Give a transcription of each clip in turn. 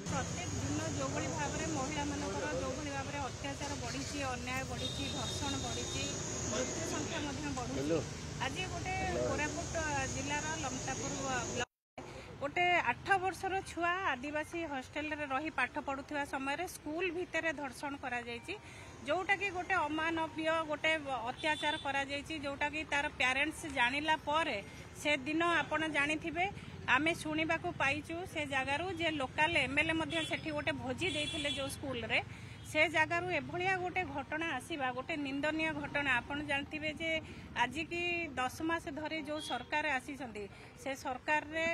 प्रत्येक दिन जो भाव में महिला मानकर जो भाव में अत्याचार बढ़ी अन्याय बढ़ी धर्षण बढ़ी मृत्यु संख्या बढ़ू आज गोटे कोरापुट जिलार लमतापुर ब्लॉक गोटे 8 वर्षर छुआ आदिवासी हॉस्टेल रे रही पाठ पढ़ुवा समय स्कूल भितर धर्षण करा जोटा कि गोटे अमानवीय गोटे अत्याचार करा जोटा कि तार पेरेंट्स जानिला परे से दिन आपण जानिथिबे आमे शुणा पाइचु से जगार जे लोकाल एमएलए सेठी गोटे भोजी देइथिले जो स्कूल रे से जगार एभलिया गोटे घटना आसीबा गोटे निंदनीय घटना आपण जानथिबे जे आज की 10 मास धरी जो सरकार आसीसंती से सरकार रे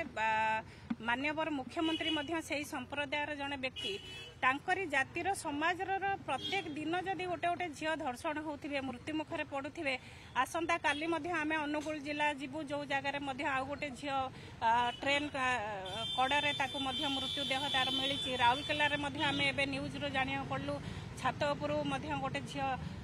मान्यवर मुख्यमंत्री मध्य से संप्रदायर जड़े व्यक्ति तांकरी जातिर समाजर प्रत्येक दिन जदि गोटे गोटे झील धर्षण होते मृत्यु मुखर पड़ुवे आसंता काली आम अनुगुल जिला जीवु जो जगार आउ गोटे झील ट्रेन कड़े मृत्यु देह तार मिली राउरकेला आम ए न्यूज रू जाना पड़लु छात उपरू गोटे झील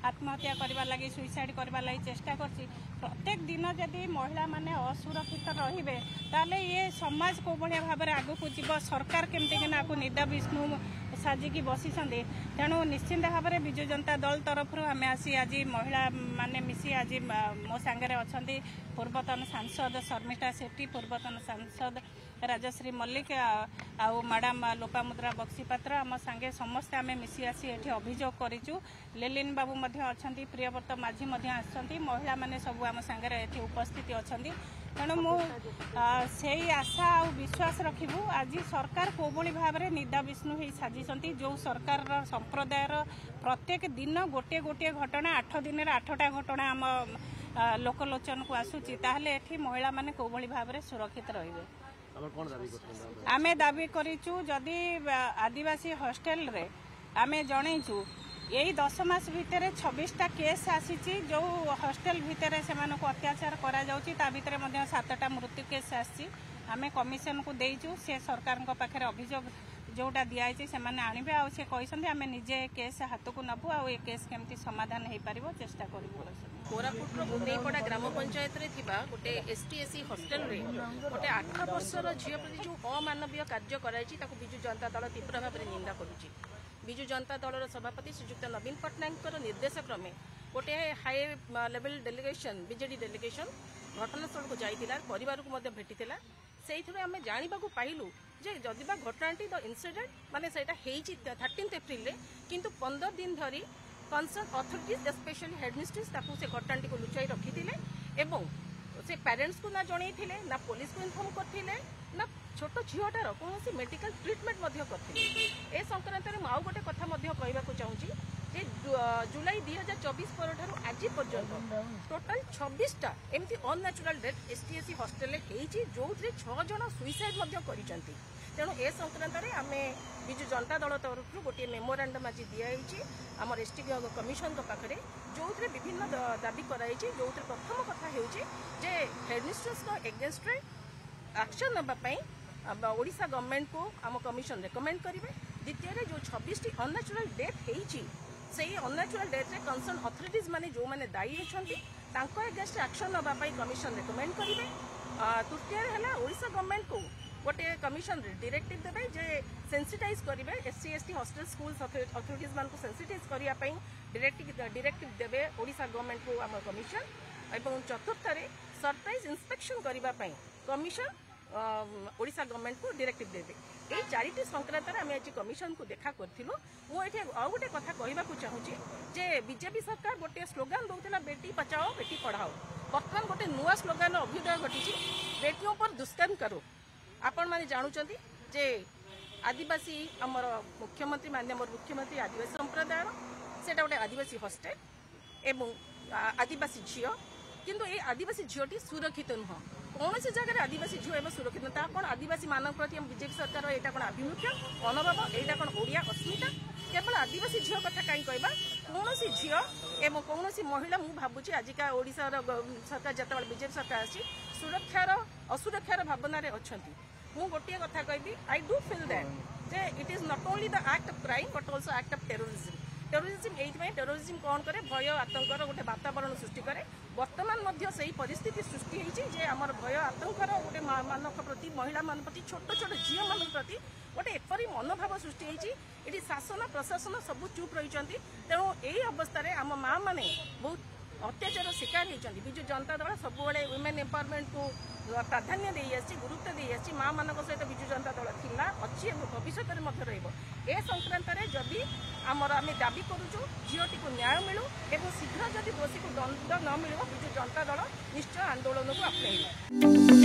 आत्महत्या करने लगी सुइसाइड करने लगी चेष्टा कर प्रत्येक दिन जदि महिला माने असुरक्षित रहिबे ताले ये समाज को भाया भाव में आगू जीव सरकार केमती निदा विष्णु साजिकी बसी तेणु निश्चिंत भाव में विजु जनता दल तरफ आम आसी आज महिला माने मिसी आज मो सांगे अच्छा पूर्वतन सांसद शर्मिष्ठा सेठी पूर्वतन सांसद राजश्री मल्लिक आउ मैडम लोपामुद्रा बक्सीपात्र आम सांगे समस्ते आम मिसी आसी एठी अभियोग करिचु लेलिन बाबू अच्छा प्रियव्रत माझी आसछंती महिला माने सब आम सांगे एठी उपस्थित अच्छा तेणु से आशा आ विश्वास रखिबू आज सरकार कोभली भाव में निदा विष्णु ही साजिशंती जो सरकार संप्रदायर प्रत्येक दिन गोटे गोटे घटना 8 दिन 8टा घटना आम लोकलोचन को आसूची ताहले एठी महिला माने कोभली भाव में सुरक्षित रहिबे आमे दाबी करिचु जदि आदिवासी हॉस्टेल रे आमे जणैचु यही 10 मास भितर 26टा केस आसी जो हॉस्टेल भितर से अत्याचार करा जाउची ता भितर 7टा मृत्यु केस आसी आमे कमिशन को देइचु से सरकार पाखे अभियोग जोटा दिखाई से आणवे आ कहते आम निजे केस हाथ को नबू आ केस केमती समाधान हो पार चेष्टा करूँ कोरापुटर गुंडेईपड़ा ग्राम पंचायत रे थिबा गोटे एसटीएससी हॉस्टेल रे गोटे 8 वर्षर झील प्रति जो अमानवीय कार्य कराई बिजु जनता दल तीव्र भाव में निंदा करुच्ची बिजु जनता दल सभापति श्रीजुक्त नवीन पट्टनायक निर्देश क्रमे गोटे high level delegation BJD delegation घटनास्थल को जाइतिला परिवार को भेटी से आम जाना पाइलु जे जदिबा घटनाटी द इनसीडेंट माने सेटा 13 एप्रिल रे किंतु 15 दिन धरी कंसर्न अथॉरिटीज स्पेशली हेडमिस्ट्रेस से घटनाटी को लुचाई रखी एवं से पेरेंट्स को ना जन ना पुलिस को इनफॉर्म करते ना छोट झीटार कौन मेडिकल ट्रिटमेंट करते ए संक्रांत में आउ गोटे कथा कहवाक चाहूँगी जे जुलाई 2024 पर आज पर्यंत टोटाल 26टा एमती अननेचुरल डेथ एसटीएससी हॉस्टेल जो 6 जन सुइसाइड कर तेणु ए संक्रांत में आम बिजु जनता दल तरफ गोटे मेमोरांडम आज दिखाई आम एसटी कमिशन पाखे जो विभिन्न दाबी कराई जो प्रथम कथा हो हेडमिस्ट्रेस एगेन्स्ट एक्शन नापी ओडिशा गवर्नमेंट को आम कमिशन रेकमेंड करेंगे द्वितीय जो 26टी अननेचुरल डेथ होती से अननेचुरल डेथ रे कंसर्न अथॉरिटीज माने जो माने दायी होती एगेन्स्ट एक्शन नापी कमिशन रेकमेंड करेंगे तृतीय है ओडिशा गवर्नमेंट को गोटे कमिशन डायरेक्टिव देवे जे सेंसिटाइज करेंगे SC ST hostel school authorities मान को सेंसिटाइज करने डायरेक्टिव देवे ओडिशा गवर्नमेंट को आम कमिशन एवं चतुर्थ सरप्राइज इंस्पेक्शन करने कमिशन ओडिशा गवर्नमेंट को डायरेक्टिव देवे ये 4टी संक्रांत आम आज कमिशन को देखा करूँ मुझे आउ गोटे कथा कहवाक चाहूँगी जे बीजेपी सरकार गोटे स्लोगान दूसरा बेटी बचाओ बेटी पढ़ाओ बर्तमान गोटे नुआ स्लोगान अभ्युदय घटी बेटियों पर दुष्कर्म करो आपण मैंने जानुंट जे आदिवासी आमर मुख्यमंत्री माननीय मुख्यमंत्री आदिवासी संप्रदाय से गोटे आदिवासी हॉस्टेल एवं आदिवासी झील किंतु ये आदिवासी झीलटी सुरक्षित नुह कौन सी जगह आदिवासी झील एवं सुरक्षित नुह कौन आदिवासी मान प्रति बीजेपी सरकार यहाँ कौन आभिमुख्य मनोभाव यहाँ कौन ओडिया अस्मिता केवल आदिवासी झील कथा कहीं कहबा कौन झील एवं कौन महिला मुझे भावुँ आजिका ओडिशा सरकार जिते बीजेपी सरकार आसी सुरक्षार असुरक्षार भावना अच्छा मुझे गोटे कथा कहबी आई डू फिल दैट जे it is not only the act of crime but also act of terrorism terrorism कौन करे भय आतंकर गोटे वातावरण सृष्टि करे वर्तमान से परिस्थिति सृष्टि होती आमर भय आतंकर गोटे मान प्रति महिला मान प्रति छोट छोट झील मान प्रति गोटे एपरी मनोभाव सृष्टि होती ये शासन प्रशासन सब चुप रही तेणु यही अवस्था आम माँ मैंने बहुत अत्याचार शिकार होती विजु जनता दल सब वुमेन एम्पावरमेंट को प्राधान्य दे आसी गुरुत्व दे आसी माँ मान सहित विजु जनता दल थिला अच्छी भविष्य में ए संक्रांत जदि आमर आम दाबी करुचु झीटी को न्याय मिलू एवं शीघ्र जदि दोषी को दंड न मिल विजु जनता दल निश्चय आंदोलन को आपणेइब।